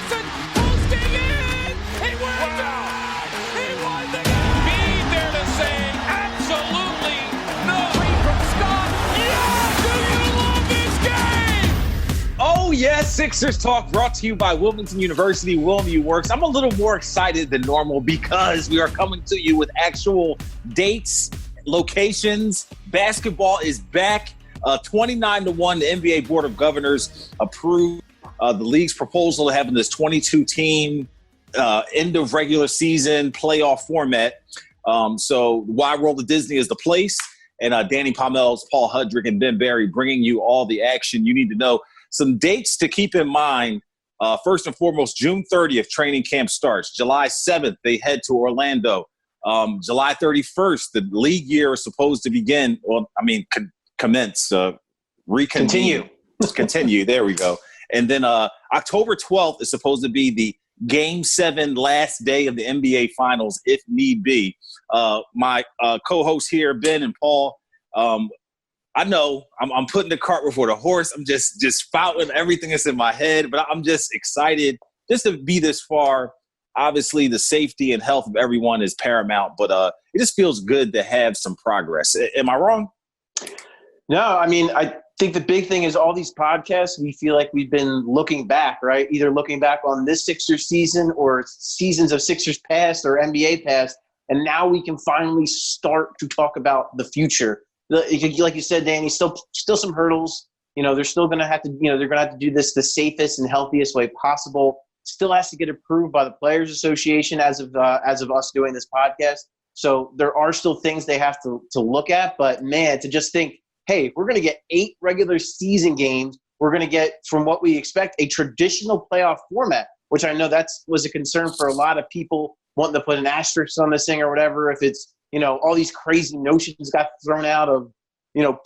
Johnson posting in. He wins it. He won the game. Be there to say absolutely no. Three from Scott. Yeah, do you love this game? Oh, yes, Sixers Talk brought to you by Wilmington University, Wilmington Works. I'm a little more excited than normal because we are coming to you with actual dates, locations. Basketball is back. 29-1, the NBA Board of Governors approved the league's proposal to having this 22-team end of regular season playoff format. So Wide World of Disney is the place. And Danny Pomel's Paul Hudrick and Ben Barry bringing you all the action you need to know. Some dates to keep in mind. First and foremost, June 30th, training camp starts. July 7th, they head to Orlando. July 31st, the league year is supposed to begin. Well, I mean, commence, recontinue. Continue. There we go. And then October 12th is supposed to be the Game 7 last day of the NBA Finals, if need be. My co-hosts here, Ben and Paul, I know I'm putting the cart before the horse. I'm just spouting everything that's in my head, but I'm just excited just to be this far. Obviously, the safety and health of everyone is paramount, but it just feels good to have some progress. Am I wrong? No, I mean, I think the big thing is all these podcasts, we feel like we've been looking back, right? Either looking back on this Sixers season or seasons of Sixers past or NBA past, and now we can finally start to talk about the future. Like you said, Danny, still some hurdles. You know, they're still going to have to, they're going to have to do this the safest and healthiest way possible. Still has to get approved by the Players Association as of us doing this podcast. So there are still things they have to look at. But, man, to just think, hey, if we're going to get 8 regular season games, we're going to get, from what we expect, a traditional playoff format, which I know was a concern for a lot of people wanting to put an asterisk on this thing or whatever. If it's, all these crazy notions got thrown out of,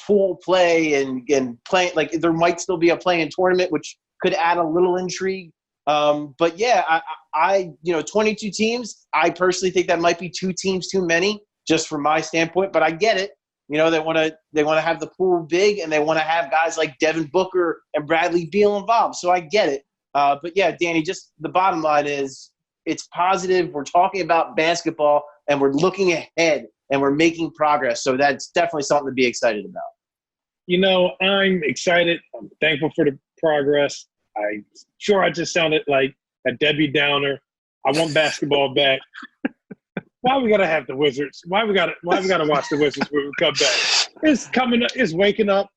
pool play and play, like there might still be a play-in tournament, which could add a little intrigue. But yeah, I 22 teams, I personally think that might be 2 teams too many just from my standpoint, but I get it. They want to have the pool big and they want to have guys like Devin Booker and Bradley Beal involved. So I get it. But yeah, Danny, just the bottom line is it's positive. We're talking about basketball and we're looking ahead and we're making progress. So that's definitely something to be excited about. I'm excited. I'm thankful for the progress. I just sounded like a Debbie Downer. I want basketball back. Why we gotta have the Wizards? Why we gotta watch the Wizards when we come back? It's coming up. It's waking up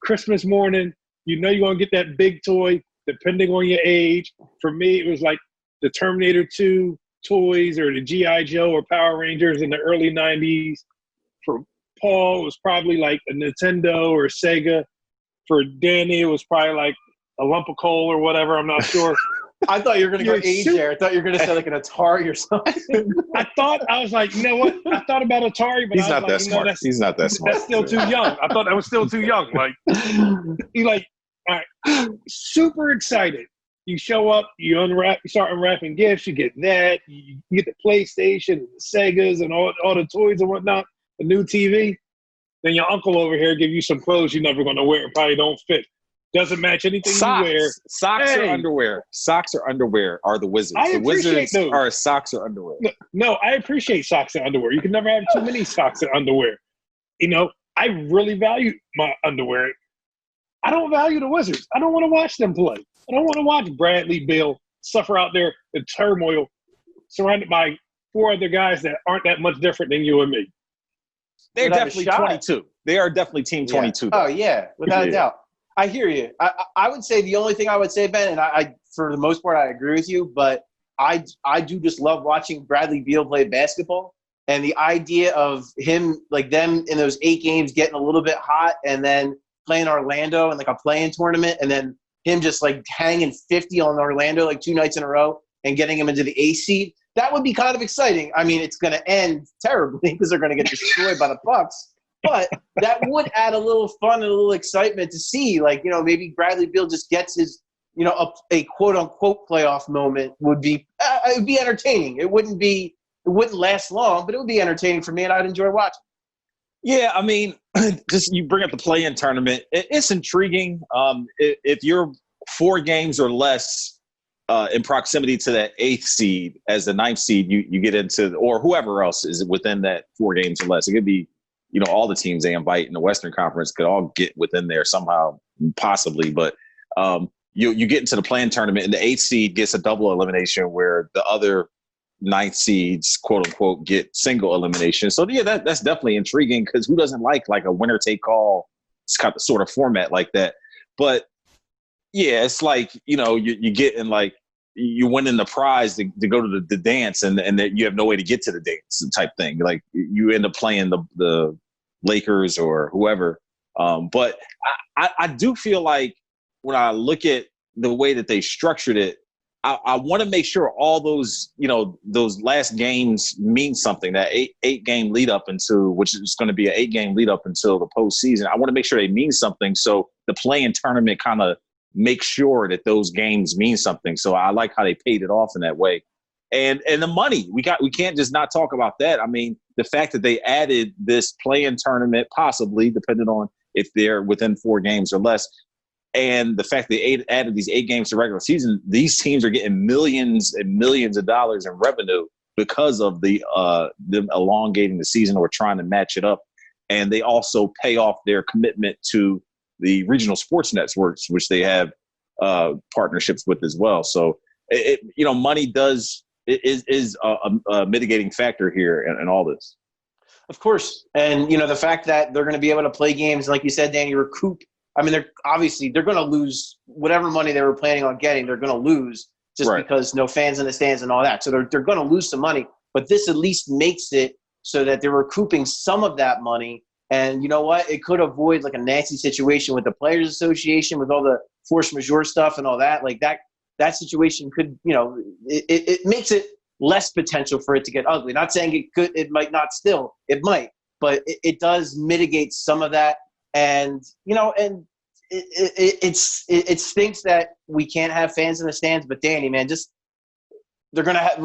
Christmas morning. You're gonna get that big toy, depending on your age. For me, it was like the Terminator 2 toys or the G.I. Joe or Power Rangers in the early 90s. For Paul, it was probably like a Nintendo or a Sega. For Danny, it was probably like a lump of coal or whatever. I'm not sure. I thought you were going to go age there. I thought you were going to say like an Atari or something. I was like, you know what? I thought about Atari, but he's not that smart. He's not that smart. That's still too young. I thought that was still too young. Like, all right, super excited. You show up, you start unwrapping gifts. You get that. You get the PlayStation, the Segas, and all the toys and whatnot. The new TV. Then your uncle over here give you some clothes you're never going to wear. Probably don't fit. Doesn't match anything socks. You wear. Socks or underwear. Socks or underwear are the Wizards. The Wizards are socks or underwear. No, I appreciate socks and underwear. You can never have too many socks and underwear. I really value my underwear. I don't value the Wizards. I don't want to watch them play. I don't want to watch Bradley Beal suffer out there in turmoil surrounded by 4 other guys that aren't that much different than you and me. They're definitely 22. They are definitely team 22. Oh, yeah, without a doubt. I hear you. I would say the only thing I would say, Ben, and I for the most part, I agree with you, but I do just love watching Bradley Beal play basketball. And the idea of him, like them in those 8 games getting a little bit hot and then playing Orlando in like a play-in tournament and then him just like hanging 50 on Orlando like 2 nights in a row and getting him into the A seed, that would be kind of exciting. I mean, it's going to end terribly because they're going to get destroyed by the Bucks. But that would add a little fun and a little excitement to see, like, maybe Bradley Beal just gets his, a quote unquote playoff moment would be, it would be entertaining. It wouldn't last long, but it would be entertaining for me and I'd enjoy watching. Yeah, I mean, just you bring up the play-in tournament. It's intriguing. If you're 4 games or less in proximity to that 8th seed as the 9th seed, you get into, or whoever else is within that 4 games or less. It could be, all the teams they invite in the Western Conference could all get within there somehow, possibly. But you get into the play-in tournament, and the 8th seed gets a double elimination where the other 9th seeds, quote unquote, get single elimination. So yeah, that's definitely intriguing, because who doesn't like a winner take all sort of format like that? But yeah, it's like, you get in you winning the prize to go to the dance, and that you have no way to get to the dance type thing. Like you end up playing the Lakers or whoever. But I do feel like when I look at the way that they structured it, I want to make sure all those, those last games mean something. That eight game lead up until, which is going to be an 8-game lead up until the postseason. I want to make sure they mean something. So the play-in tournament kind of make sure that those games mean something. So I like how they paid it off in that way. And the money, we can't just not talk about that. I mean, the fact that they added this play-in tournament, possibly depending on if they're within 4 games or less, and the fact they added these 8 games to regular season, these teams are getting millions and millions of dollars in revenue because of them elongating the season or trying to match it up. And they also pay off their commitment to the regional sports networks, which they have partnerships with as well. So, money is a mitigating factor here in all this. Of course. And, the fact that they're going to be able to play games, like you said, Danny, recoup. I mean, they're going to lose whatever money they were planning on getting. They're going to lose just right, because no fans in the stands and all that. So they're going to lose some money. But this at least makes it so that they're recouping some of that money. And you know what? It could avoid a nasty situation with the Players Association, with all the force majeure stuff and all that. Like that situation could, it makes it less potential for it to get ugly. Not saying it might not still, it might, but it does mitigate some of that. And, and it stinks that we can't have fans in the stands, but Danny, man, they're going to have,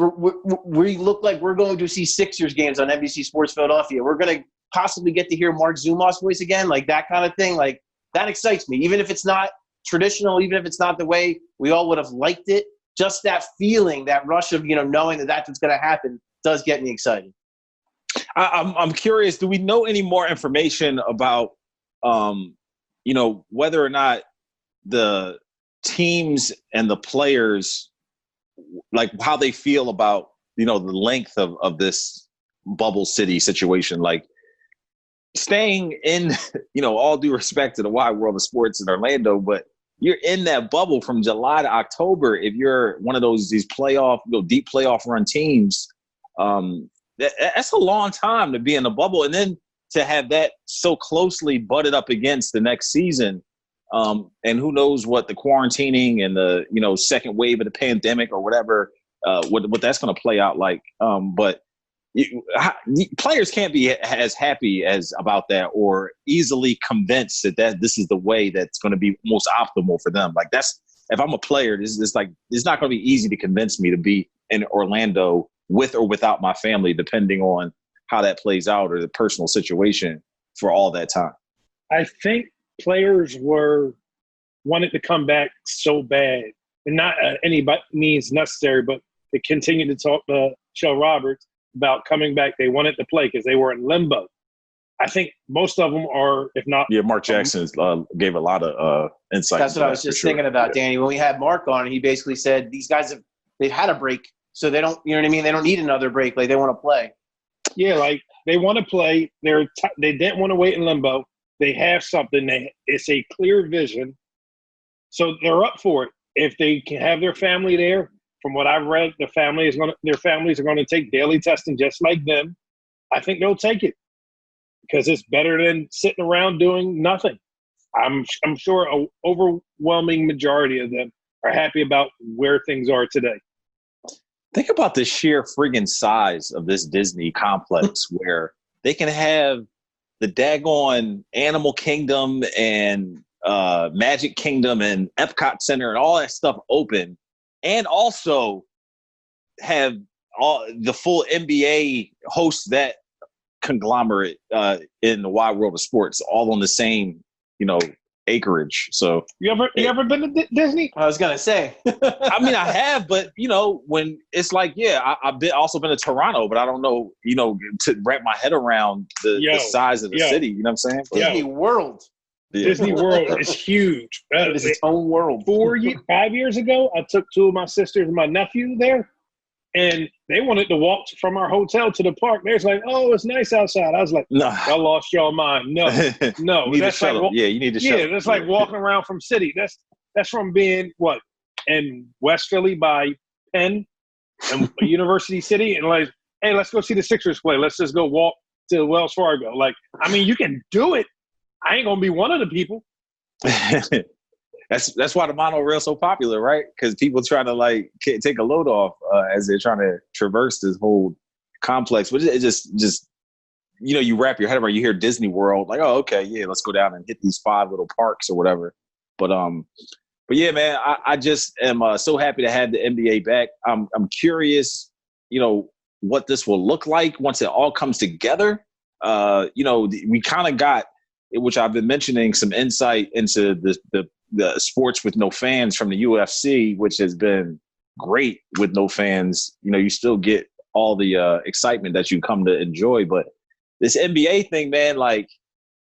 we look like we're going to see Sixers games on NBC Sports Philadelphia. We're going to possibly get to hear Mark Zumoff's voice again, like that kind of thing. Like that excites me, even if it's not traditional, even if it's not the way we all would have liked it. Just that feeling, that rush of, knowing that that's what's going to happen does get me excited. I'm curious, do we know any more information about, whether or not the teams and the players, like how they feel about, the length of this bubble city situation? Like, staying in, all due respect to the wide world of sports in Orlando, but you're in that bubble from July to October. If you're one of these playoff, deep playoff run teams, that's a long time to be in the bubble. And then to have that so closely butted up against the next season, and who knows what the quarantining and the, second wave of the pandemic or whatever, what that's going to play out like. But players can't be as happy about that or easily convinced that this is the way that's going to be most optimal for them. Like if I'm a player, it's not going to be easy to convince me to be in Orlando with or without my family, depending on how that plays out or the personal situation for all that time. I think players wanted to come back so bad, and not any means necessary, but to continue to talk to Shel Roberts about coming back. They wanted to play because they were in limbo. I think most of them are, if not. Yeah, Mark Jackson gave a lot of insight. That's what I was just thinking about, Danny. When we had Mark on, he basically said these guys they've had a break, so they don't, you know what I mean? They don't need another break. Like, they want to play. Yeah, like they want to play. They didn't want to wait in limbo. They have something. It's a clear vision, so they're up for it. If they can have their family there, from what I've read, their families are going to take daily testing just like them. I think they'll take it because it's better than sitting around doing nothing. I'm sure an overwhelming majority of them are happy about where things are today. Think about the sheer friggin' size of this Disney complex where they can have the daggone Animal Kingdom and Magic Kingdom and Epcot Center and all that stuff open, and also have all the full NBA host that conglomerate in the wide world of sports all on the same, acreage. So you ever been to Disney? I was gonna say. I mean, I have, but when it's like, I've also been to Toronto, but I don't know, to wrap my head around the size of the city. You know what I'm saying? Disney World. Yeah. Disney World is huge. It is its own world. 5 years ago, I took two of my sisters and my nephew there, and they wanted to walk from our hotel to the park. They was like, "Oh, it's nice outside." I was like, "No, I lost your mind." No, you that's like you need to shuttle. Yeah, that's like walking around from city. That's from being in West Philly by Penn and University City, and like, hey, let's go see the Sixers play. Let's just go walk to Wells Fargo. Like, I mean, you can do it. I ain't gonna be one of the people. That's why the monorail's so popular, right? Because people trying to take a load off as they're trying to traverse this whole complex. But it just you wrap your head around. You hear Disney World, like, oh, okay, yeah, let's go down and hit these 5 little parks or whatever. But yeah, man, I just am so happy to have the NBA back. I'm curious, what this will look like once it all comes together. We kind of got, which I've been mentioning, some insight into the sports with no fans from the UFC, which has been great with no fans. You still get all the excitement that you come to enjoy. But this NBA thing, man, like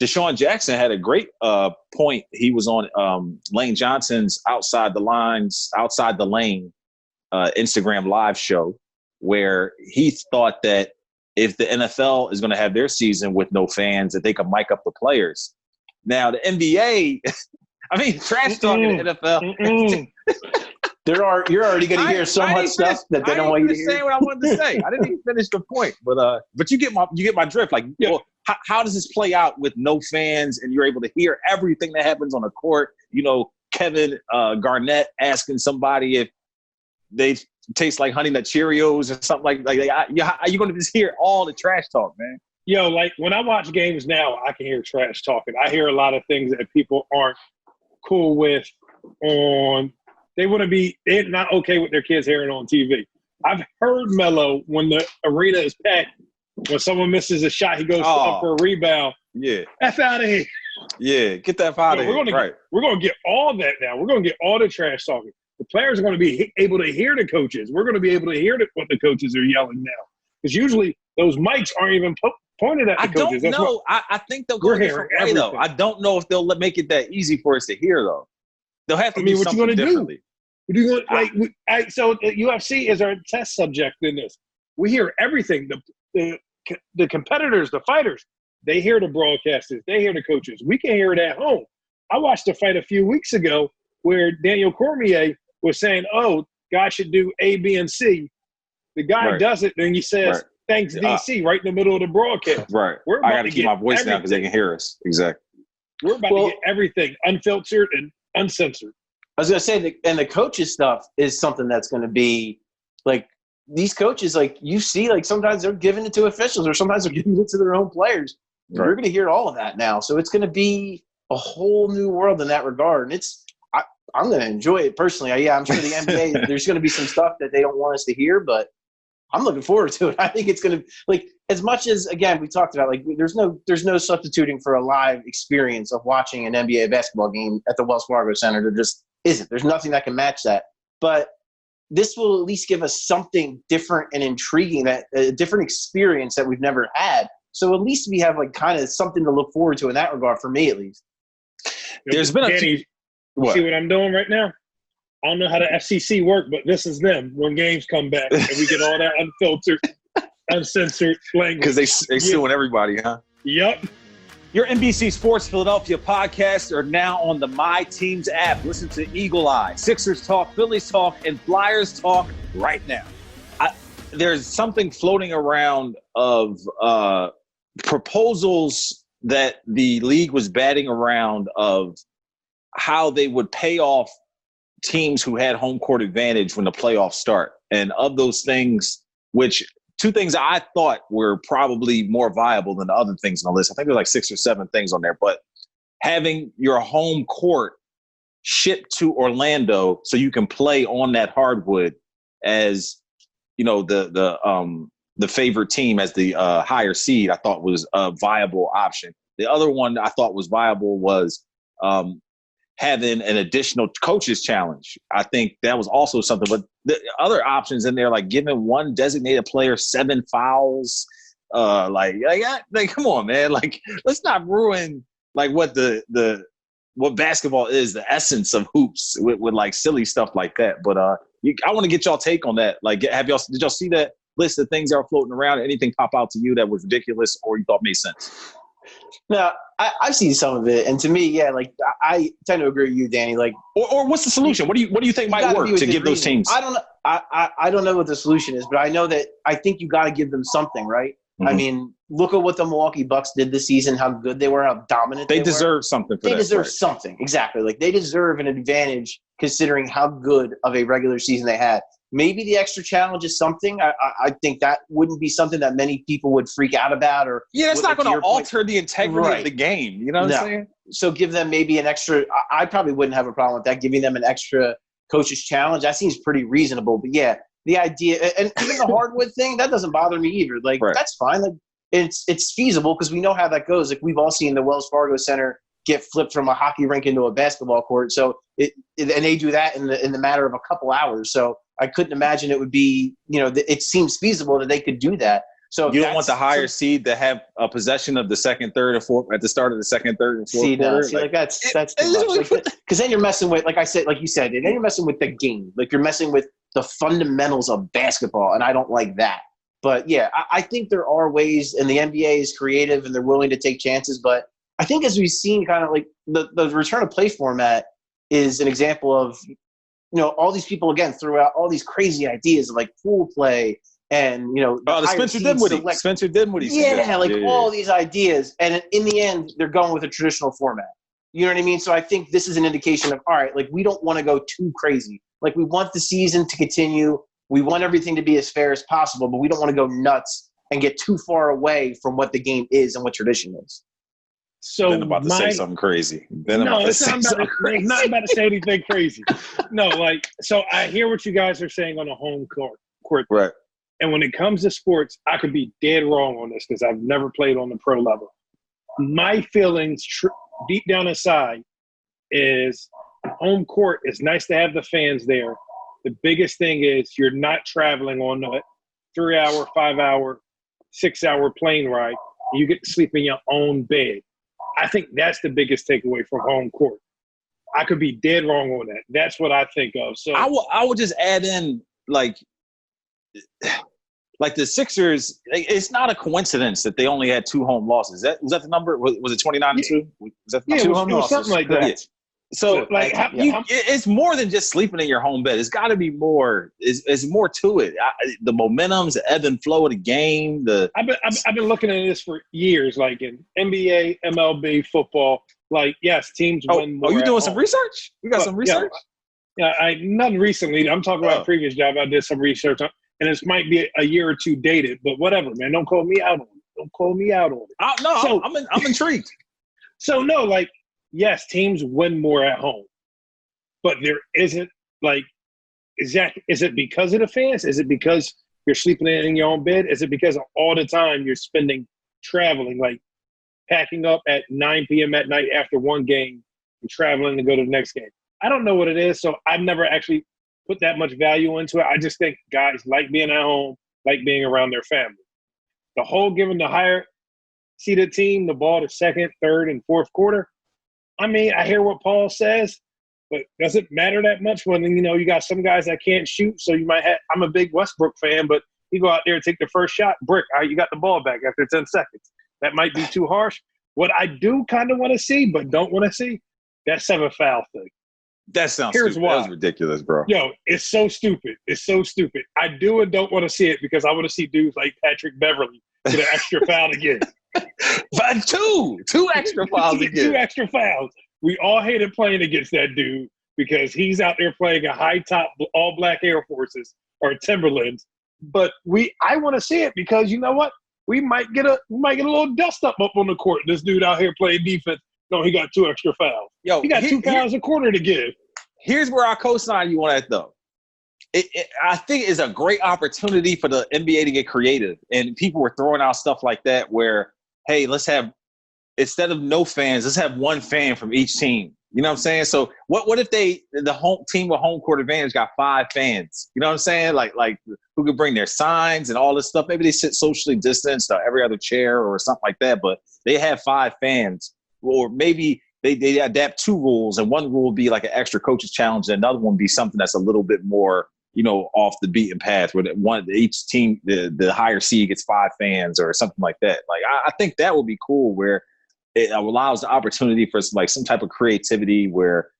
Deshaun Jackson had a great point. He was on Lane Johnson's Outside the Lane Instagram live show, where he thought that if the NFL is going to have their season with no fans, that they can mic up the players. Now, the NBA, I mean, trash talking the NFL. You're already going to hear so much stuff that they don't want you to hear. I didn't even say what I wanted to say. I didn't even finish the point. But you get my drift. Like, well, how does this play out with no fans and you're able to hear everything that happens on the court? Kevin Garnett asking somebody if they taste like Honey Nut Cheerios or something like you're going to just hear all the trash talk, man. Yo, like when I watch games now, I can hear trash talking. I hear a lot of things that people aren't cool with they're not okay with their kids hearing on TV. I've heard Melo when the arena is packed, when someone misses a shot, he goes up for a rebound. Yeah. F out of here. Yeah, get that out of here. We're going to get all that now. We're going to get all the trash talking. The players are going to be able to hear the coaches. We're going to be able to hear what the coaches are yelling now. Because usually those mics aren't even pointed at the coaches. I don't know. I think they'll go a different way, though. I don't know if they'll make it that easy for us to hear, though. They'll have to do something differently. What are you going to so the UFC is our test subject in this. We hear everything. The competitors, the fighters, they hear the broadcasters. They hear the coaches. We can hear it at home. I watched a fight a few weeks ago where Daniel Cormier was saying, oh, guys should do A, B, and C. The guy does it, then he says, thanks, DC, right in the middle of the broadcast. Right. I got to keep my voice down because they can hear us. Exactly. We're about to get everything unfiltered and uncensored. I was going to say, and the coaches stuff is something that's going to be, like, these coaches, like, you see, like, sometimes they're giving it to officials or sometimes they're giving it to their own players. Right. You're going to hear all of that now. So it's going to be a whole new world in that regard. And I'm going to enjoy it personally. I'm sure the NBA, there's going to be some stuff that they don't want us to hear, but I'm looking forward to it. I think it's going to, like, as much as, again, we talked about, like, there's no substituting for a live experience of watching an NBA basketball game at the Wells Fargo Center. There just isn't. There's nothing that can match that. But this will at least give us something different and intriguing, that a different experience that we've never had. So at least we have, like, kind of something to look forward to in that regard, for me at least. There's been See what I'm doing right now? I don't know how the FCC work, but this is them when games come back and we get all that unfiltered, uncensored language. Because they suing everybody, huh? Yep. Your NBC Sports Philadelphia podcasts are now on the My Teams app. Listen to Eagle Eye, Sixers Talk, Phillies Talk, and Flyers Talk right now. There's something floating around of proposals that the league was batting around of how they would pay off teams who had home court advantage when the playoffs start. And of those things, which two things I thought were probably more viable than the other things on the list. I think there's like 6 or 7 things on there, but having your home court shipped to Orlando so you can play on that hardwood as, the favorite team as the higher seed, I thought was a viable option. The other one I thought was viable was having an additional coaches challenge. I think that was also something. But the other options in there, like giving one designated player 7 fouls, like come on, man. Like, let's not ruin like what what basketball is, the essence of hoops with like silly stuff like that. But I want to get y'all take on that. Like, did y'all see that list of things that are floating around? Anything pop out to you that was ridiculous or you thought made sense? No, I've seen some of it, and to me, yeah, like I tend to agree with you, Danny. Like, or what's the solution? What do you think might work to give those teams? I don't know. I don't know what the solution is, but I know that I think you got to give them something, right? Mm-hmm. I mean, look at what the Milwaukee Bucks did this season. How good they were, how dominant they deserve were. Something. They deserve something, exactly. Like they deserve an advantage considering how good of a regular season they had. Maybe the extra challenge is something. I think that wouldn't be something that many people would freak out about. Or it's not going to alter the integrity of the game. You know what I'm saying? So give them maybe an extra. I probably wouldn't have a problem with that. Giving them an extra coach's challenge, that seems pretty reasonable. But yeah, the idea, and even the hardwood thing, that doesn't bother me either. Like that's fine. Like it's feasible because we know how that goes. Like we've all seen the Wells Fargo Center get flipped from a hockey rink into a basketball court. So and they do that in the matter of a couple hours. So I couldn't imagine it would be, it seems feasible that they could do that. So you don't want the higher seed to have a possession of the second, third, and fourth at the start of the second, third, and fourth quarter. That's too much. Because then you're messing with, like you said, and then you're messing with the game. Like you're messing with the fundamentals of basketball, and I don't like that. But yeah, I think there are ways, and the NBA is creative and they're willing to take chances. But I think as we've seen, kind of like the return to play format is an example of, all these people again threw out all these crazy ideas of like pool play and the Spencer Dinwiddie. Yeah, all these ideas, and in the end, they're going with a traditional format. You know what I mean? So I think this is an indication of all right, like we don't want to go too crazy. Like we want the season to continue. We want everything to be as fair as possible, but we don't want to go nuts and get too far away from what the game is and what tradition is. So then about to say something crazy. I'm not about to say anything crazy. No, so I hear what you guys are saying on the home court. Right. And when it comes to sports, I could be dead wrong on this because I've never played on the pro level. My feelings deep down inside is home court. It's nice to have the fans there. The biggest thing is you're not traveling on a 3-hour, 5-hour, 6-hour plane ride. You get to sleep in your own bed. I think that's the biggest takeaway from home court. I could be dead wrong on that. That's what I think of. So I will just add in like the Sixers. It's not a coincidence that they only had 2 home losses. Was that the number? Was it 29-2? Was that the 2 home losses? Something like that. Yeah. So it's more than just sleeping in your home bed. It's got to be more. It's more to it. The momentum's the ebb and flow of the game. I've been looking at this for years, like in NBA, MLB, football. Like yes, teams win more. Are you doing some research? We got some research. Yeah, none recently. I'm talking about a previous job. I did some research on, and this might be a year or 2 dated, but whatever, man. Don't call me out on it. I'm intrigued. So no, yes, teams win more at home, but there isn't is it because of the fans? Is it because you're sleeping in your own bed? Is it because of all the time you're spending traveling, packing up at 9 p.m. at night after one game and traveling to go to the next game? I don't know what it is, so I've never actually put that much value into it. I just think guys like being at home, like being around their family. The whole giving the higher seeded team the ball to second, third, and fourth quarter, I mean, I hear what Paul says, but does it matter that much when, you got some guys that can't shoot? So you might have – I'm a big Westbrook fan, but you go out there and take the first shot, brick, all right, you got the ball back after 10 seconds. That might be too harsh. What I do kind of want to see but don't want to see, that 7-foul thing. That sounds Here's stupid. Why. That was ridiculous, bro. Yo, it's so stupid. It's so stupid. I do and don't want to see it because I want to see dudes like Patrick Beverly get an extra foul again. But two extra fouls again. 2 extra fouls. We all hated playing against that dude because he's out there playing a high top all black Air Forces or Timberlands. But I want to see it because you know what? We might get a little dust up on the court. This dude out here playing defense. No, he got 2 extra fouls. Yo, he got 2 fouls a quarter to give. Here's where I co-sign you on that though. I think it's a great opportunity for the NBA to get creative, and people were throwing out stuff like that where, hey, let's have, instead of no fans, let's have one fan from each team. You know what I'm saying? So what if the home team with home court advantage got 5 fans? You know what I'm saying? Like who could bring their signs and all this stuff? Maybe they sit socially distanced every other chair or something like that, but they have 5 fans. Or maybe they adapt 2 rules, and one rule would be like an extra coaches challenge, and another one would be something that's a little bit more, off the beaten path, where each team, the higher seed gets 5 fans or something like that. Like I think that would be cool, where it allows the opportunity for like some type of creativity, where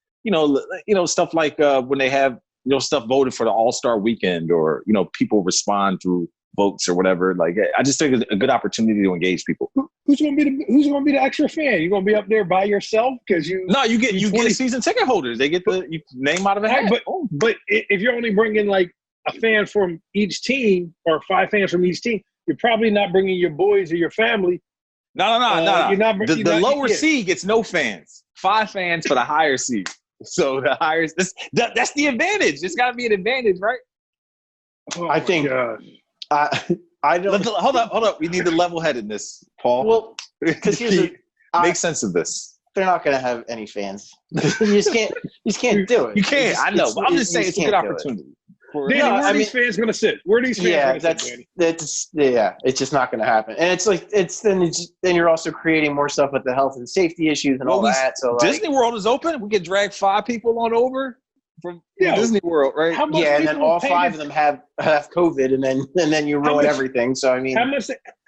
stuff like when they have stuff voted for the All-Star weekend, or people respond through votes or whatever. Like I just think it's a good opportunity to engage people. Who's going to be the extra fan? You going to be up there by yourself because you get season ticket holders. They get the name out of a hat. But if you're only bringing like a fan from each team or 5 fans from each team, you're probably not bringing your boys or your family. No. The lower seed gets no fans. 5 fans for the higher seed. So the higher that's the advantage. It's got to be an advantage, right? Oh, I think. I don't. Hold up. We need the level-headedness, Paul. Well, because make sense of this. They're not going to have any fans. You just can't do it. You can't. I know. But I'm just saying it's a good opportunity. Danny, where are these fans going to sit? Where are these fans going to sit, Danny? It's just not going to happen. And it's like then you're also creating more stuff with the health and safety issues and all that. So Disney World is open. We could drag 5 people on over from Disney World, right? And then all 5 of them have COVID, and then you ruin everything. So I mean,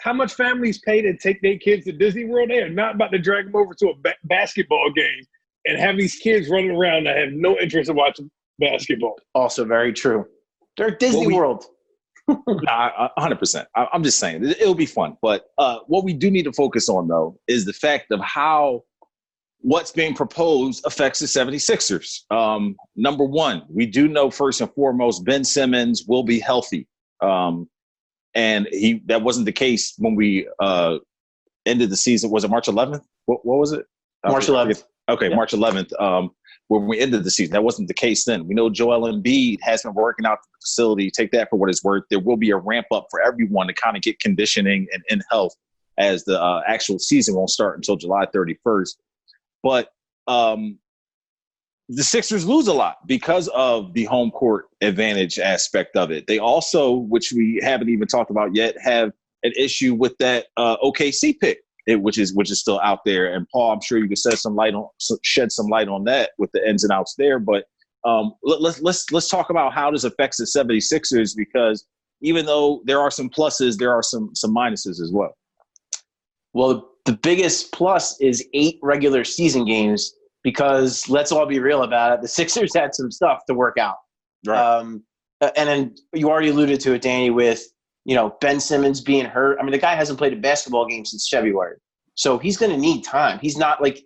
how much families pay to take their kids to Disney World? They are not about to drag them over to a basketball game and have these kids running around that have no interest in watching basketball. Also very true. They're at Disney World. 100%. I'm just saying it'll be fun. But what we do need to focus on, though, is the fact of how what's being proposed affects the 76ers. Number one, we do know first and foremost, Ben Simmons will be healthy. And that wasn't the case when we ended the season. Was it March 11th? What was it? March 11th. Okay, yeah. March 11th. When we ended the season, that wasn't the case then. We know Joel Embiid has been working out the facility. Take that for what it's worth. There will be a ramp up for everyone to kind of get conditioning and in health, as the actual season won't start until July 31st. But the Sixers lose a lot because of the home court advantage aspect of it. They also, which we haven't even talked about yet, have an issue with that OKC pick, which is still out there. And Paul, I'm sure you can shed some light on that with the ins and outs there. But let's talk about how this affects the 76ers, because even though there are some pluses, there are some minuses as well. Well, the biggest plus is 8 regular season games, because let's all be real about it. The Sixers had some stuff to work out. Right. And then you already alluded to it, Danny, with, Ben Simmons being hurt. I mean, the guy hasn't played a basketball game since February. So he's going to need time. He's not like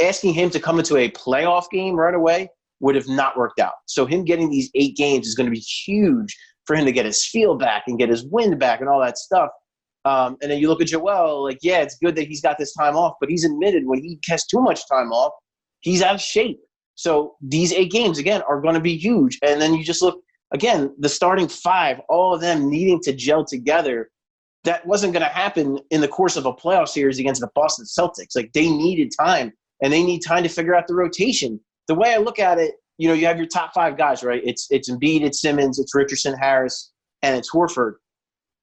asking him to come into a playoff game right away would have not worked out. So him getting these 8 games is going to be huge for him to get his feel back and get his wind back and all that stuff. And then you look at Joel, it's good that he's got this time off, but he's admitted when he has too much time off, he's out of shape. So these 8 games, again, are going to be huge. And then you just look, again, the starting 5, all of them needing to gel together. That wasn't going to happen in the course of a playoff series against the Boston Celtics. Like, they needed time, and they need time to figure out the rotation. The way I look at it, you have your top 5 guys, right? It's Embiid, it's Simmons, it's Richardson, Harris, and it's Horford.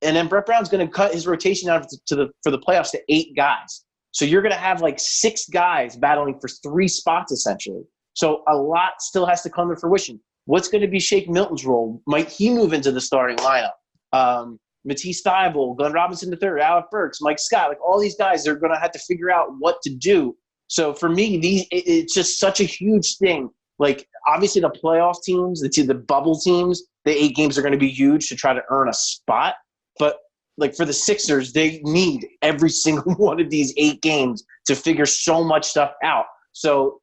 And then Brett Brown's going to cut his rotation out for the playoffs to 8 guys. So you're going to have 6 guys battling for 3 spots, essentially. So a lot still has to come to fruition. What's going to be Shake Milton's role? Might he move into the starting lineup? Matisse Thybulle, Glenn Robinson III, Alec Burks, Mike Scott, all these guys, they're going to have to figure out what to do. So for me, it's just such a huge thing. Obviously the playoff teams, the bubble teams, the 8 games are going to be huge to try to earn a spot. But for the Sixers, they need every single one of these 8 games to figure so much stuff out. So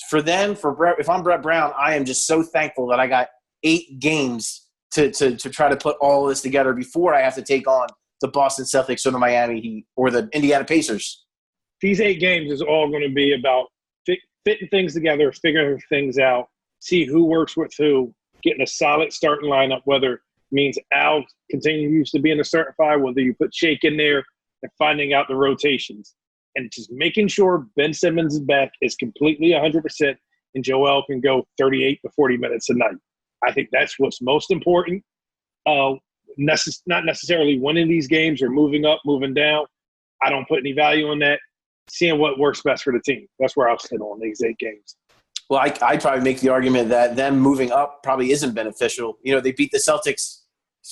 for them, if I'm Brett Brown, I am just so thankful that I got 8 games to try to put all of this together before I have to take on the Boston Celtics or the Miami Heat or the Indiana Pacers. These 8 games is all going to be about fitting things together, figuring things out, see who works with who, getting a solid starting lineup, whether it means Al continues to be in the starting 5, whether you put Shake in there, and finding out the rotations. and just making sure Ben Simmons' back is completely 100% and Joel can go 38 to 40 minutes a night. I think that's what's most important. Not necessarily winning these games or moving up, moving down. I don't put any value on that. Seeing what works best for the team. That's where I'll sit on these 8 games. Well, I'd probably make the argument that them moving up probably isn't beneficial. You know, they beat the Celtics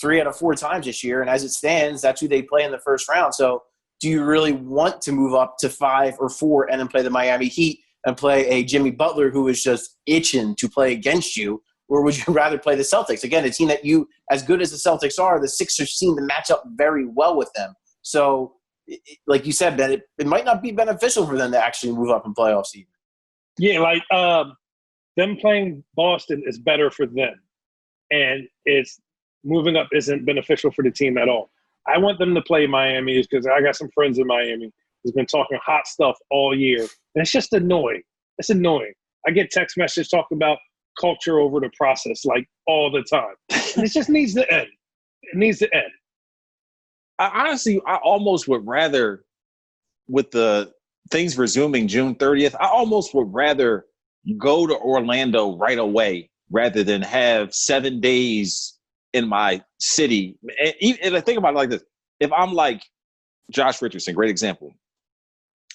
3 out of 4 times this year, and as it stands, that's who they play in the first round. So do you really want to move up to 5 or 4 and then play the Miami Heat and play a Jimmy Butler who is just itching to play against you, or would you rather play the Celtics? Again, a team that you, as good as the Celtics are, the Sixers seem to match up very well with them. So, like you said, Ben, it might not be beneficial for them to actually move up in playoffs even. Yeah, like them playing Boston is better for them, and it's moving up isn't beneficial for the team at all. I want them to play Miami because I got some friends in Miami who's been talking hot stuff all year, and it's just annoying. It's annoying. I get text messages talking about culture over the process like all the time, and it just needs to end. It needs to end. I almost would rather, with the things resuming June 30th, I almost would rather go to Orlando right away rather than have 7 days in my city. And I think about it like this. If I'm like Josh Richardson, great example,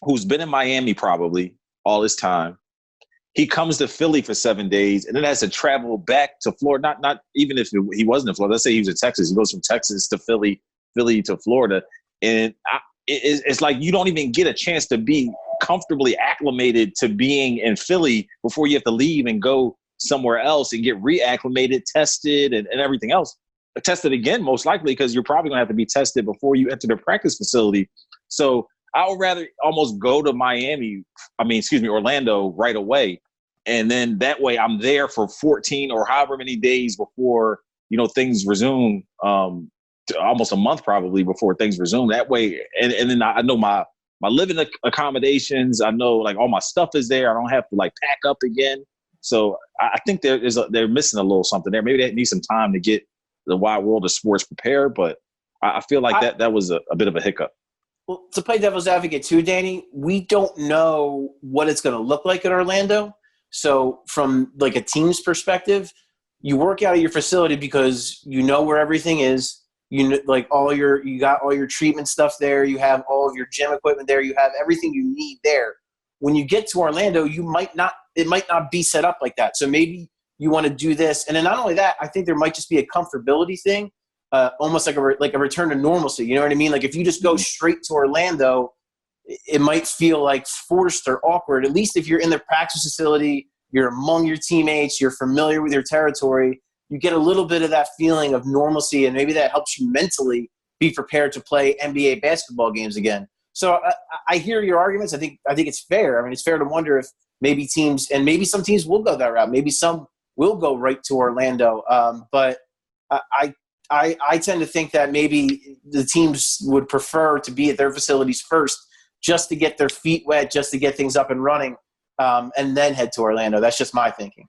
who's been in Miami probably all his time, he comes to Philly for 7 days and then has to travel back to Florida. Not even if he wasn't in Florida. Let's say he was in Texas. He goes from Texas to Philly to Florida. And it's like you don't even get a chance to be comfortably acclimated to being in Philly before you have to leave and go somewhere else and get reacclimated, tested, and everything else. Tested again, most likely, because you're probably going to have to be tested before you enter the practice facility. So I would rather almost go to Orlando right away. And then that way I'm there for 14 or however many days before, things resume, almost a month probably before things resume. That way, and then I know my living accommodations, I know like all my stuff is there. I don't have to like pack up again. So I think they're missing a little something there. Maybe they need some time to get the wide world of sports prepared, but I feel like that was a bit of a hiccup. Well, to play devil's advocate too, Danny, we don't know what it's going to look like in Orlando. So from like a team's perspective, you work out of your facility because you know where everything is. You got all your treatment stuff there. You have all of your gym equipment there. You have everything you need there. When you get to Orlando, it might not be set up like that. So maybe you want to do this. And then not only that, I think there might just be a comfortability thing, almost like a return to normalcy. You know what I mean? Like if you just go straight to Orlando, it might feel like forced or awkward. At least if you're in the practice facility, you're among your teammates, you're familiar with your territory, you get a little bit of that feeling of normalcy, and maybe that helps you mentally be prepared to play NBA basketball games again. So I hear your arguments. I think it's fair. I mean, it's fair to wonder if maybe teams, and maybe some teams will go that route. Maybe some will go right to Orlando. But I tend to think that maybe the teams would prefer to be at their facilities first, just to get their feet wet, just to get things up and running, and then head to Orlando. That's just my thinking.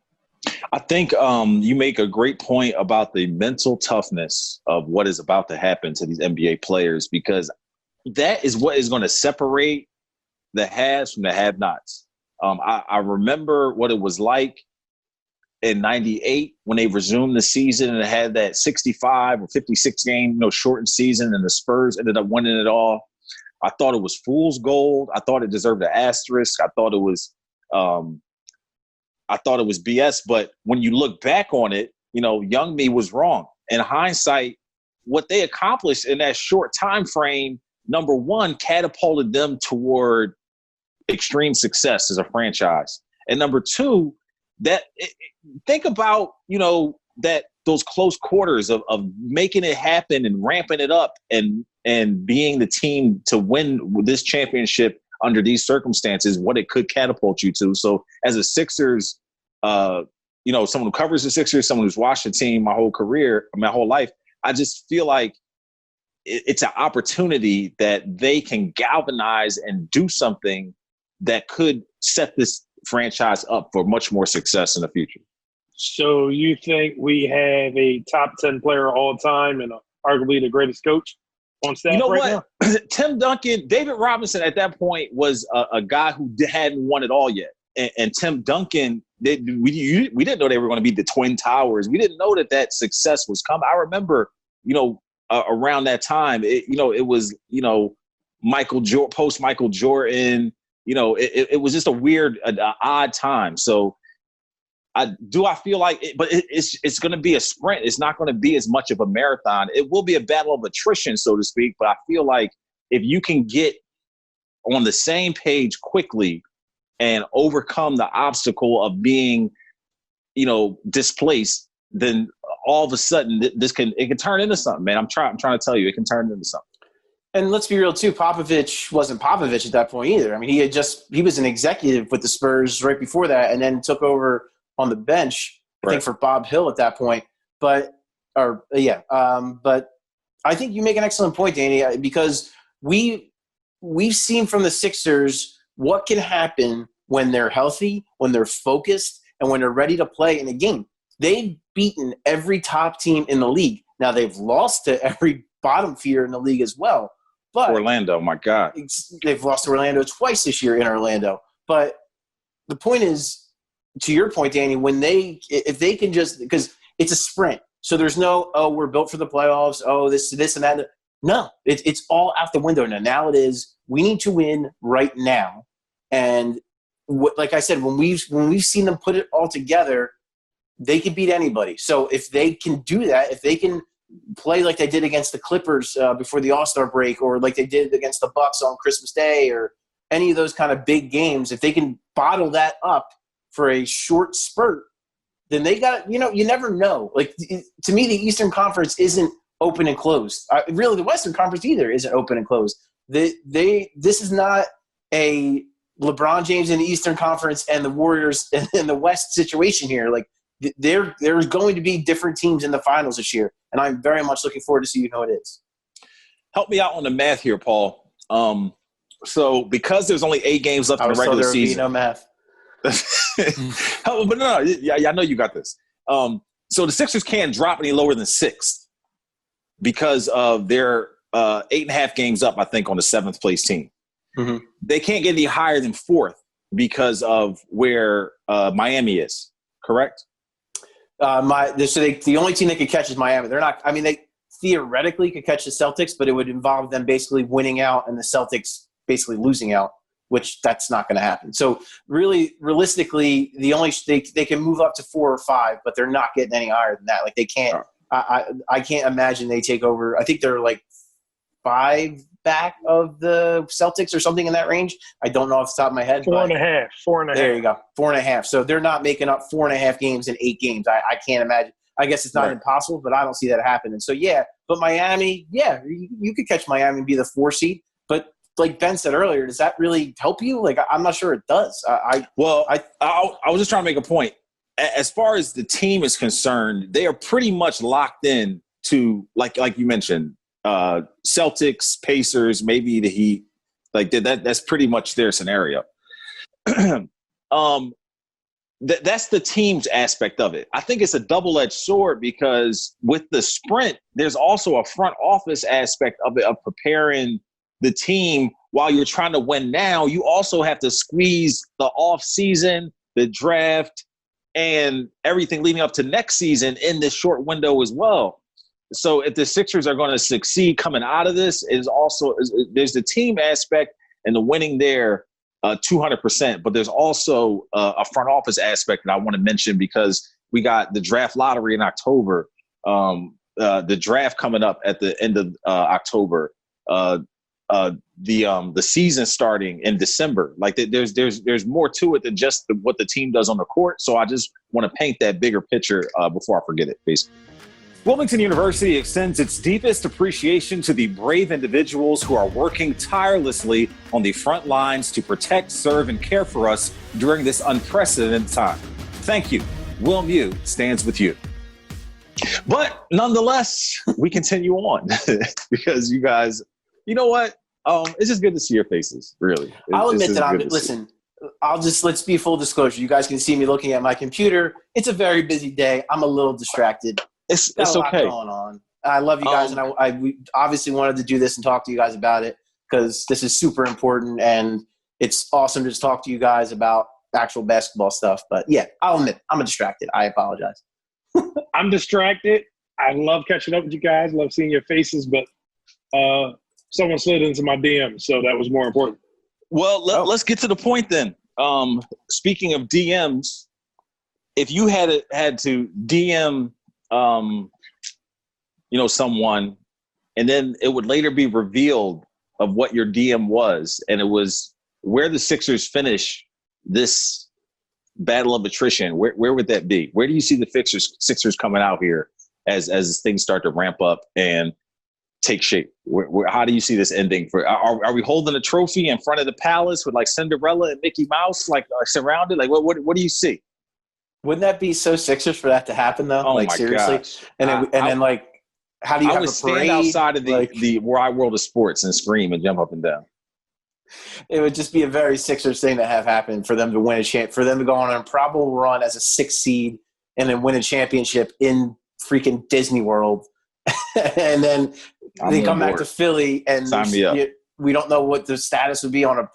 I think you make a great point about the mental toughness of what is about to happen to these NBA players, because that is what is going to separate the haves from the have-nots. I remember what it was like in '98 when they resumed the season and had that 65 or 56 game, shortened season, and the Spurs ended up winning it all. I thought it was fool's gold. I thought it deserved an asterisk. I thought it was BS. But when you look back on it, young me was wrong. In hindsight, what they accomplished in that short time frame, number one, catapulted them toward extreme success as a franchise. And number two, think about, that those close quarters of making it happen and ramping it up and being the team to win this championship under these circumstances, what it could catapult you to. So as a Sixers, someone who covers the Sixers, someone who's watched the team my whole life, I just feel like it's an opportunity that they can galvanize and do something that could set this franchise up for much more success in the future. So you think we have a top 10 player all time and arguably the greatest coach? on staff You know right what? now. Tim Duncan, David Robinson at that point was a guy who hadn't won it all yet. And Tim Duncan, we didn't know they were going to be the Twin Towers. We didn't know that success was coming. I remember, around that time, it was, post Michael Jordan. It was just a weird, odd time. So I feel like it, but it's going to be a sprint. It's not going to be as much of a marathon. It will be a battle of attrition, so to speak. But I feel like if you can get on the same page quickly and overcome the obstacle of being, displaced, then all of a sudden it can turn into something, man. I'm trying to tell you, it can turn into something. And let's be real too, Popovich wasn't Popovich at that point either. I mean, he was an executive with the Spurs right before that, and then took over on the bench, I think, for Bob Hill at that point. But I think you make an excellent point, Danny, because we've seen from the Sixers what can happen when they're healthy, when they're focused, and when they're ready to play in a game. They've beaten every top team in the league. Now they've lost to every bottom feeder in the league as well. But Orlando, my God. They've lost to Orlando twice this year in Orlando. But the point is, to your point, Danny, if they can just – because it's a sprint. So there's no, we're built for the playoffs, this and that. No, it's all out the window now. Now it is, we need to win right now. And like I said, when we've seen them put it all together, they can beat anybody. So if they can do that, if they can play like they did against the Clippers before the All-Star break, or like they did against the Bucks on Christmas Day, or any of those kind of big games, if they can bottle that up for a short spurt, then they got, you never know. Like, to me, the Eastern Conference isn't open and closed. Really, the Western Conference either isn't open and closed. This is not a LeBron James in the Eastern Conference and the Warriors in the West situation here. Like, there's going to be different teams in the finals this year, and I'm very much looking forward to seeing who it is. Help me out on the math here, Paul. So because there's only 8 games left in the regular season. No math. But no, I know you got this. So the Sixers can't drop any lower than 6th because of their 8.5 games up, I think, on the 7th place team. Mm-hmm. They can't get any higher than 4th because of where Miami is. Correct? The only team they could catch is Miami. They're not. I mean, they theoretically could catch the Celtics, but it would involve them basically winning out and the Celtics basically losing out, which that's not going to happen. So really, realistically, they can move up to 4 or 5, but they're not getting any higher than that. Like, they can't. I can't imagine they take over. I think they're like 5 back of the Celtics or something in that range. I don't know off the top of my head. 4.5. There you go, 4.5. So they're not making up 4.5 games in 8 games. I can't imagine. I guess it's not impossible, but I don't see that happening. So but Miami, you could catch Miami and be the 4 seed, but like Ben said earlier, does that really help you? Like, I'm not sure it does. I was just trying to make a point. As far as the team is concerned, they are pretty much locked in to, like you mentioned, Celtics, Pacers, maybe the Heat. Like that's pretty much their scenario. That's the team's aspect of it. I think it's a double-edged sword because with the sprint, there's also a front office aspect of it, of preparing the team while you're trying to win now. You also have to squeeze the off season, the draft, and everything leading up to next season in this short window as well. So if the Sixers are going to succeed coming out of this, there's the team aspect and the winning there 200%, but there's also a front office aspect that I want to mention because we got the draft lottery in October, the draft coming up at the end of October, the season starting in December. Like there's more to it than just what the team does on the court. So I just want to paint that bigger picture before I forget it, basically. Wilmington University extends its deepest appreciation to the brave individuals who are working tirelessly on the front lines to protect, serve, and care for us during this unprecedented time. Thank you. WilmU stands with you. But nonetheless, we continue on because you guys, you know what? It's just good to see your faces, really. I'll admit that let's be full disclosure. You guys can see me looking at my computer. It's a very busy day. I'm a little distracted. It's okay. Going on. I love you guys, and we obviously wanted to do this and talk to you guys about it because this is super important, and it's awesome to just talk to you guys about actual basketball stuff. But, yeah, I'll admit, I'm distracted. I apologize. I'm distracted. I love catching up with you guys. Love seeing your faces, but someone slid into my DM, so that was more important. Well, let's get to the point then. Speaking of DMs, if you had to DM someone, and then it would later be revealed of what your DM was, and it was where the Sixers finish this battle of attrition, where would that be? Where do you see the Sixers coming out here as things start to ramp up and take shape? How do you see this ending? Are we holding a trophy in front of the palace with like Cinderella and Mickey Mouse like surrounded? Like what do you see? Wouldn't that be so Sixers for that to happen though? Oh like my seriously. Gosh. And then like, how do you have a parade? Stand outside of the wide world of sports and scream and jump up and down. It would just be a very Sixers thing to have happen for them to win for them to go on an improbable run as a 6th seed and then win a championship in freaking Disney World. And then they come back to Philly and we don't know what the status would be on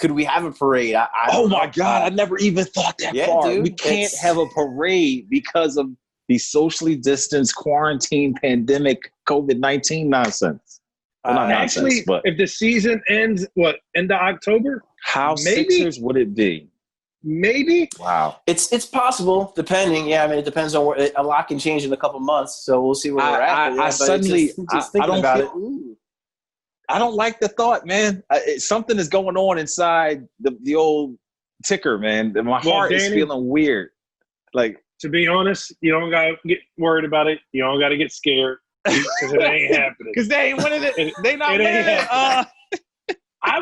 could we have a parade? Oh my God, I never even thought that far. Dude, we can't have a parade because of the socially distanced quarantine pandemic COVID-19 nonsense. Well, not nonsense, actually, if the season ends, end of October? How Sixers would it be? Maybe. Wow. It's possible, depending. Yeah, I mean, it depends on where a lot can change in a couple months, so we'll see where we're at. I don't like the thought, man. Something is going on inside the old ticker, man. My heart is feeling weird. Like, to be honest, you don't got to get worried about it. You don't got to get scared. Because it ain't happening. Because they ain't winning it. They not winning it. I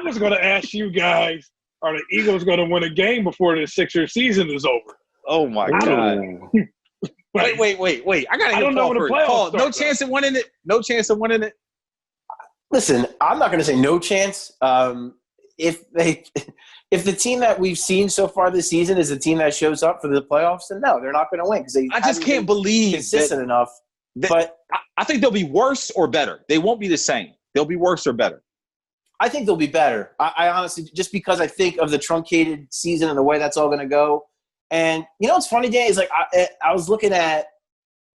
was going to ask you guys, are the Eagles going to win a game before the Sixers season is over? Oh, my God. Wait. I got to get Paul first. Paul, no chance of winning it? No chance of winning it? Listen, I'm not going to say no chance. If the team that we've seen so far this season is the team that shows up for the playoffs, then no, they're not going to win because I just can't believe consistent enough. But I think they'll be worse or better. They won't be the same. They'll be worse or better. I think they'll be better. I honestly, just because I think of the truncated season and the way that's all going to go. And what's funny, Dan, is like I was looking at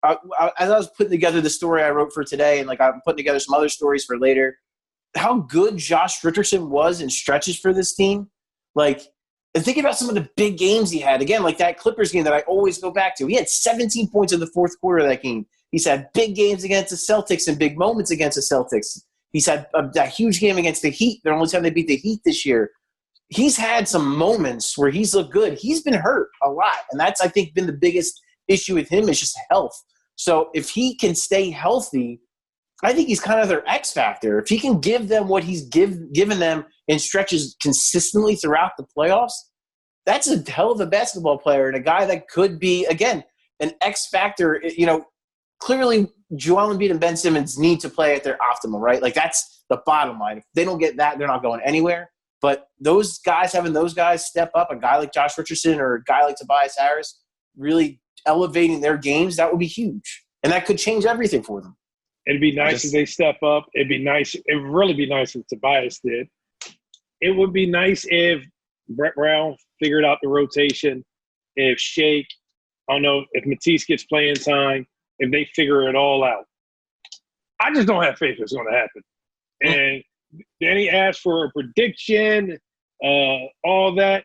as I was putting together the story I wrote for today, and like I'm putting together some other stories for later. How good Josh Richardson was in stretches for this team. Like, and thinking about some of the big games he had. Again, like that Clippers game that I always go back to. He had 17 points in the fourth quarter of that game. He's had big games against the Celtics and big moments against the Celtics. He's had that huge game against the Heat. The only time they beat the Heat this year. He's had some moments where he's looked good. He's been hurt a lot, and that's, I think, been the biggest issue with him is just health. So if he can stay healthy, I think he's kind of their X factor. If he can give them what he's given them in stretches consistently throughout the playoffs, that's a hell of a basketball player and a guy that could be, again, an X factor. Clearly, Joel Embiid and Ben Simmons need to play at their optimum, right? Like, that's the bottom line. If they don't get that, they're not going anywhere. But those guys, having those guys step up, a guy like Josh Richardson or a guy like Tobias Harris, really elevating their games, that would be huge. And that could change everything for them. It'd be nice if they step up. It'd really be nice if Tobias did. It would be nice if Brett Brown figured out the rotation, if Shake, I don't know, if Matisse gets playing time, if they figure it all out. I just don't have faith it's going to happen. And Danny asked for a prediction, all that,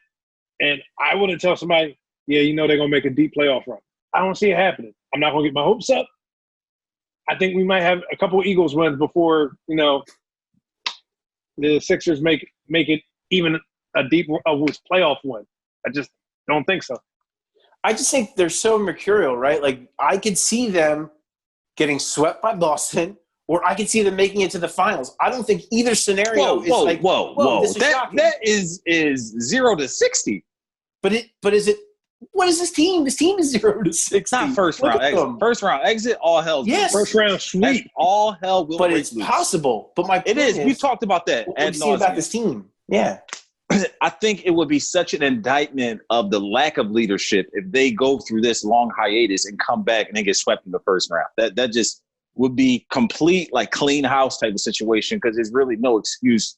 and I wouldn't tell somebody, yeah, they're going to make a deep playoff run. I don't see it happening. I'm not going to get my hopes up. I think we might have a couple of Eagles wins before, the Sixers make it even a deep playoff win. I just don't think so. I just think they're so mercurial, right? Like, I could see them getting swept by Boston, or I could see them making it to the finals. I don't think either scenario is like, whoa. That is 0 to 60. But is it? What is this team? This team is 0 to 60. It's not first round exit. First round exit, all hell. Yes. First round sweep. All hell will break loose. But it's possible. But my point is, we talked about that. What do you see about this team? Yeah. I think it would be such an indictment of the lack of leadership if they go through this long hiatus and come back and then get swept in the first round. That just would be complete, like, clean house type of situation, because there's really no excuse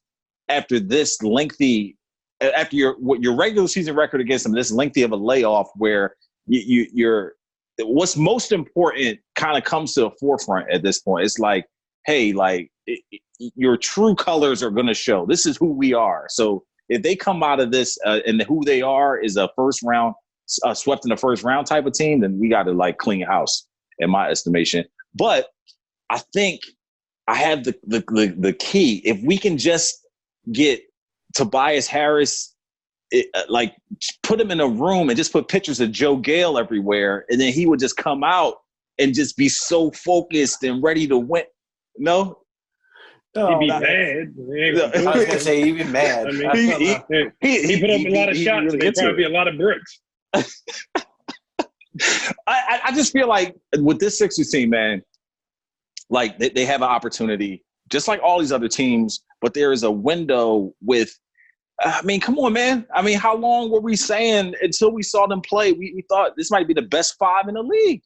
after this lengthy, after your regular season record against them, this lengthy of a layoff where you're what's most important kind of comes to the forefront at this point. It's like, hey, like, your true colors are going to show. This is who we are. So if they come out of this and who they are is a first round, swept in the first round type of team, then we got to, like, clean house, in my estimation. But I think I have the key. If we can just get Tobias Harris, like, put him in a room and just put pictures of Joe Gale everywhere, and then he would just come out and just be so focused and ready to win. No? He'd be mad. I was gonna say he'd be mad. I mean, he put up a lot of shots. Really, there'd probably be a lot of bricks. I just feel like with this Sixers team, man, like, they have an opportunity, just like all these other teams, but there is a window with, I mean, come on, man. I mean, how long were we saying until we saw them play? We thought this might be the best five in the league.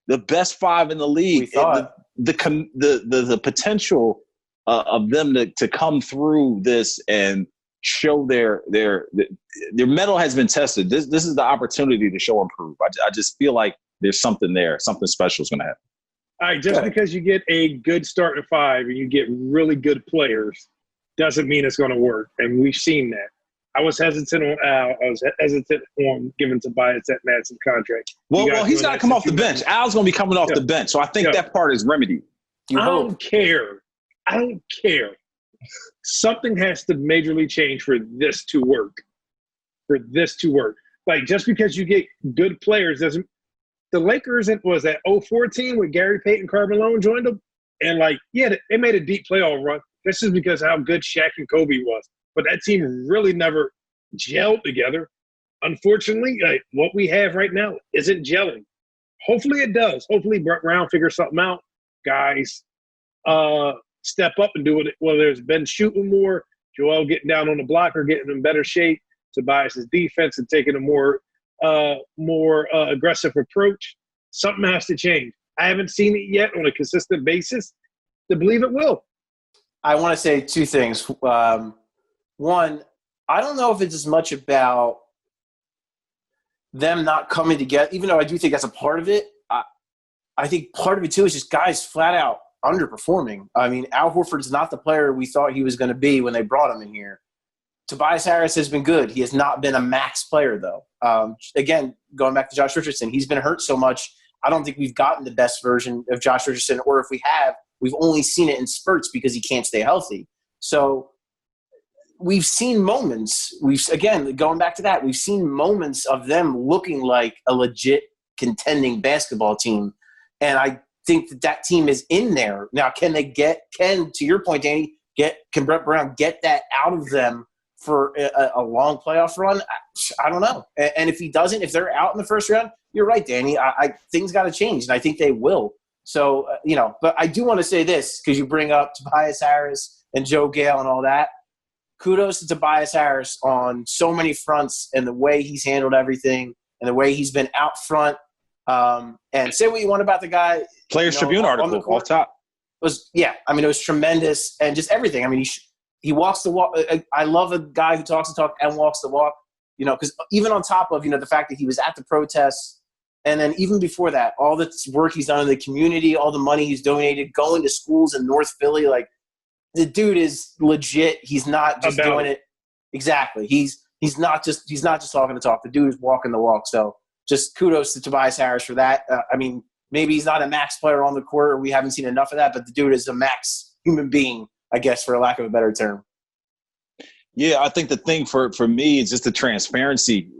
The best five in the league. We thought. The potential of them to come through this and show their mettle has been tested. This is the opportunity to show and prove. I just feel like there's something there. Something special is going to happen. All right, just because you get a good starting five and you get really good players doesn't mean it's going to work, and we've seen that. I was hesitant on Al. I was hesitant on giving Tobias that massive contract. Well, he's got to come off the bench. Al's going to be coming off the bench, so I think that part is remedied. I don't care. Something has to majorly change for this to work. Like, just because you get good players doesn't – the Lakers, was that 04 team with Gary Payton, Carmelo joined them? And, like, yeah, they made a deep playoff run. This is because of how good Shaq and Kobe was. But that team really never gelled together. Unfortunately, like, what we have right now isn't gelling. Hopefully it does. Hopefully Brett Brown figures something out. Guys step up and do it. Whether it's Ben shooting more, Joel getting down on the block or getting in better shape, Tobias' defense and taking a more aggressive approach. Something has to change. I haven't seen it yet on a consistent basis to believe it will. I want to say two things. One, I don't know if it's as much about them not coming together, even though I do think that's a part of it. I think part of it, too, is just guys flat out underperforming. I mean, Al Horford's not the player we thought he was going to be when they brought him in here. Tobias Harris has been good. He has not been a max player, though. Again, going back to Josh Richardson, he's been hurt so much. I don't think we've gotten the best version of Josh Richardson, or if we have, we've only seen it in spurts because he can't stay healthy. So we've seen moments. Again, going back to that, we've seen moments of them looking like a legit contending basketball team. And I think that team is in there. Now, to your point, Danny, can Brett Brown get that out of them for a long playoff run? I don't know. And if he doesn't, if they're out in the first round, you're right, Danny. Things got to change, and I think they will. So, but I do want to say this, because you bring up Tobias Harris and Joe Gale and all that. Kudos to Tobias Harris on so many fronts and the way he's handled everything and the way he's been out front. And say what you want about the guy. Players Tribune article off top. It was tremendous, and just everything. I mean, he walks the walk. I love a guy who talks the talk and walks the walk, because even on top of, the fact that he was at the protests, and then even before that, all the work he's done in the community, all the money he's donated, going to schools in North Philly, like, the dude is legit. He's not just doing it. Exactly. He's not just talking the talk. The dude is walking the walk. So just kudos to Tobias Harris for that. I mean, maybe he's not a max player on the court, or we haven't seen enough of that, but the dude is a max human being, I guess, for lack of a better term. Yeah, I think the thing for me is just the transparency,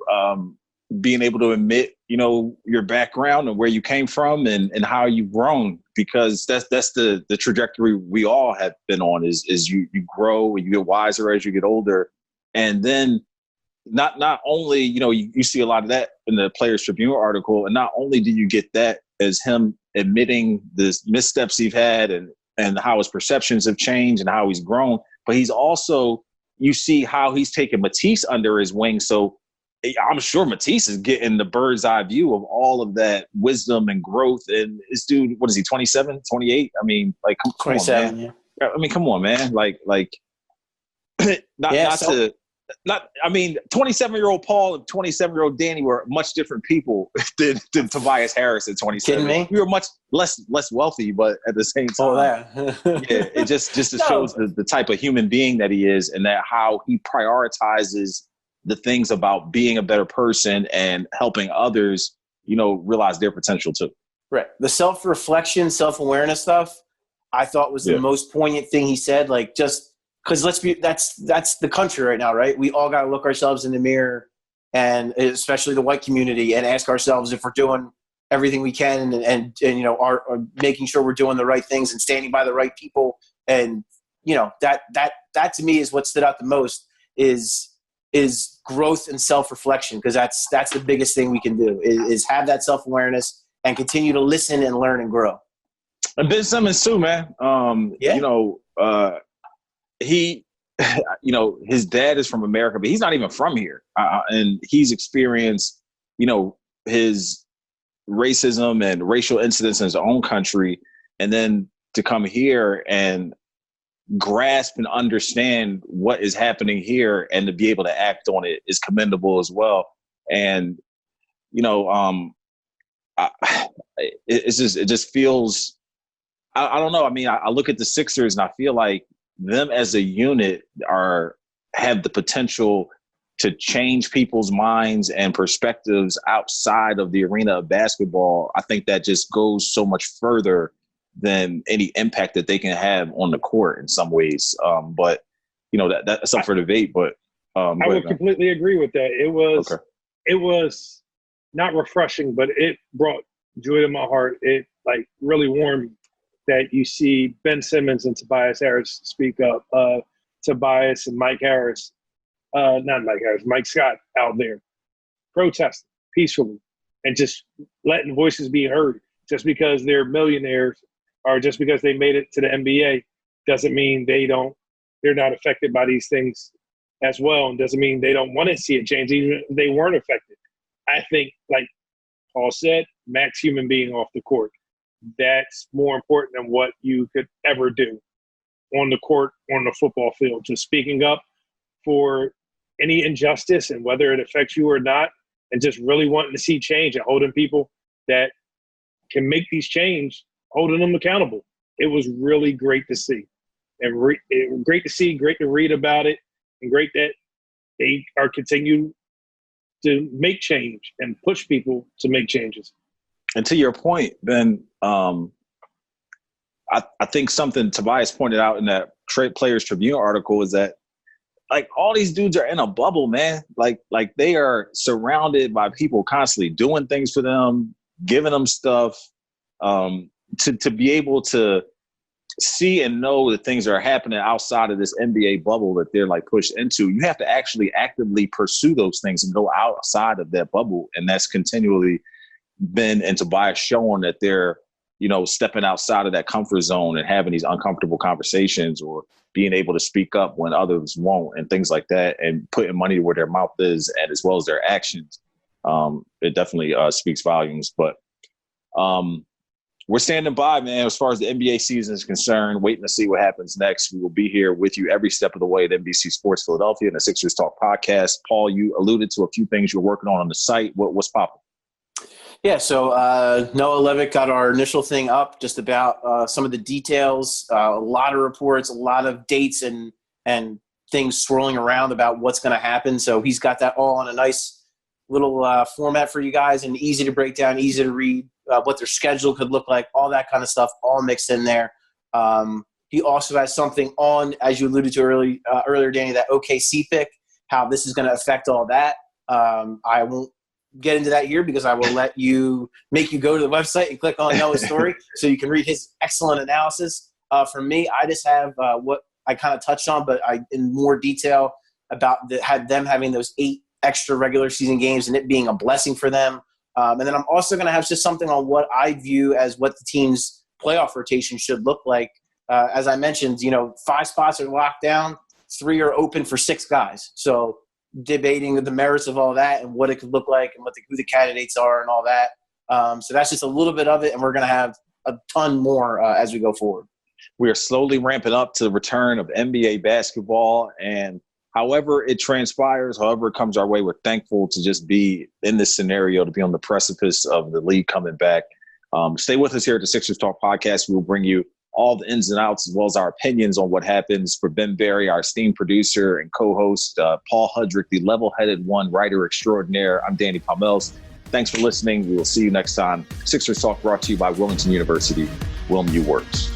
being able to admit, your background and where you came from and how you've grown, because that's the trajectory we all have been on is you grow and you get wiser as you get older. And then not only, you see a lot of that in the Players Tribune article, and not only do you get that as him admitting the missteps he's had and how his perceptions have changed and how he's grown, but he's also, you see how he's taken Matisse under his wing. So I'm sure Matisse is getting the bird's eye view of all of that wisdom and growth. And this dude, what is he, 27, 28? I mean, like, come 27, on, man. yeah. I mean, come on, man. Like, 27-year-old Paul and 27-year-old Danny were much different people than Tobias Harris at 27. Kidding me? We were much less wealthy, but at the same time, yeah, it just shows the type of human being that he is, and that how he prioritizes the things about being a better person and helping others, realize their potential too. Right. The self-reflection, self-awareness stuff, I thought was the most poignant thing he said. Like, just because that's the country right now, right? We all got to look ourselves in the mirror, and especially the white community, and ask ourselves if we're doing everything we can, and are making sure we're doing the right things and standing by the right people. And that to me is what stood out the most is growth and self-reflection, because that's the biggest thing we can do is have that self-awareness and continue to listen and learn and grow. And Ben Simmons too, man. He, his dad is from America, but he's not even from here. And he's experienced, his racism and racial incidents in his own country. And then to come here and grasp and understand what is happening here and to be able to act on it is commendable as well. And, it just feels, I don't know. I mean, I look at the Sixers and I feel like them as a unit have the potential to change people's minds and perspectives outside of the arena of basketball. I think that just goes so much further than any impact that they can have on the court in some ways. But that's something for debate. But I would completely agree with that. It was not refreshing, but it brought joy to my heart. It really warmed me that you see Ben Simmons and Tobias Harris speak up. Tobias and Mike Scott out there protesting peacefully and just letting voices be heard. Just because they're millionaires or just because they made it to the NBA doesn't mean they're not affected by these things as well, and doesn't mean they don't want to see it change even if they weren't affected. I think, like Paul said, max human being off the court. That's more important than what you could ever do on the court, on the football field. Just speaking up for any injustice and whether it affects you or not, and just really wanting to see change and holding people that can make these change, holding them accountable. It was really great to see. And great to see, great to read about it, and great that they are continuing to make change and push people to make changes. And to your point, Ben, I think something Tobias pointed out in that Players Tribune article is that, all these dudes are in a bubble, man. Like they are surrounded by people constantly doing things for them, giving them stuff. To be able to see and know that things are happening outside of this NBA bubble that they're pushed into, you have to actually actively pursue those things and go outside of that bubble. And that's continually Ben and Tobias showing that they're, stepping outside of that comfort zone and having these uncomfortable conversations, or being able to speak up when others won't, and things like that, and putting money where their mouth is, and as well as their actions. It definitely speaks volumes. But we're standing by, man, as far as the NBA season is concerned, waiting to see what happens next. We will be here with you every step of the way at NBC Sports Philadelphia and the Sixers Talk podcast. Paul, you alluded to a few things you're working on the site. What's popping? Yeah, so Noah Levitt got our initial thing up, just about some of the details, a lot of reports, a lot of dates and things swirling around about what's going to happen. So he's got that all on a nice little format for you guys, and easy to break down, easy to read, what their schedule could look like, all that kind of stuff, all mixed in there. He also has something on, as you alluded to earlier, Danny, that OKC pick, how this is going to affect all that. I won't get into that here because I will make you go to the website and click on Noah's story so you can read his excellent analysis. For me, I just have what I kind of touched on, but in more detail about them having those 8 extra regular season games and it being a blessing for them. And then I'm also going to have just something on what I view as what the team's playoff rotation should look like. As I mentioned, 5 spots are locked down, 3 are open for 6 guys. So debating the merits of all that and what it could look like and who the candidates are and all that. So that's just a little bit of it, and we're going to have a ton more as we go forward. We are slowly ramping up to the return of NBA basketball, and however it transpires, however it comes our way, we're thankful to just be in this scenario, to be on the precipice of the league coming back. Stay with us here at the Sixers Talk Podcast. We will bring you all the ins and outs as well as our opinions on what happens. For Ben Berry, our esteemed producer and co-host, Paul Hudrick, the level-headed one, writer extraordinaire, I'm Danny Pomels. Thanks for listening. We will see you next time. Sixers Talk brought to you by Wilmington University. Wilm U Works.